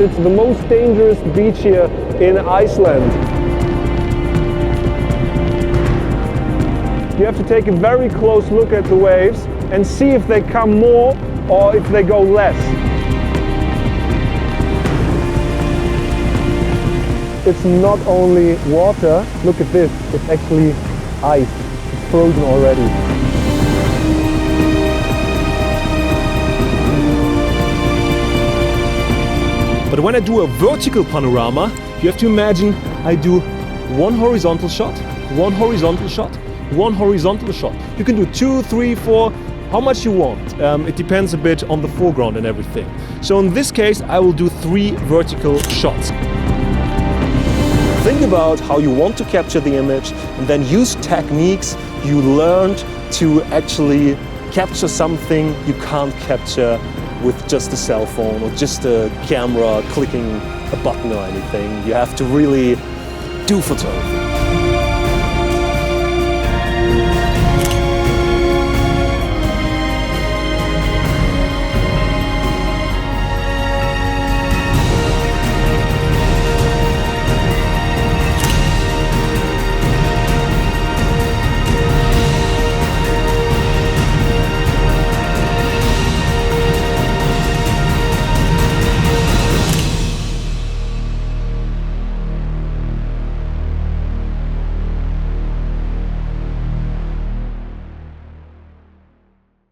It's the most dangerous beach here in Iceland. You have to take a very close look at the waves and see if they come more or if they go less. It's not only water, look at this, it's actually ice, it's frozen already. But when I do a vertical panorama, you have to imagine I do one horizontal shot, one horizontal shot, one horizontal shot. You can do 2, 3, 4, how much you want. It depends a bit on the foreground and everything. So in this case, I will do 3 vertical shots. Think about how you want to capture the image and then use techniques you learned to actually capture something you can't capture with just a cell phone or just a camera clicking a button or anything. You have to really do photography.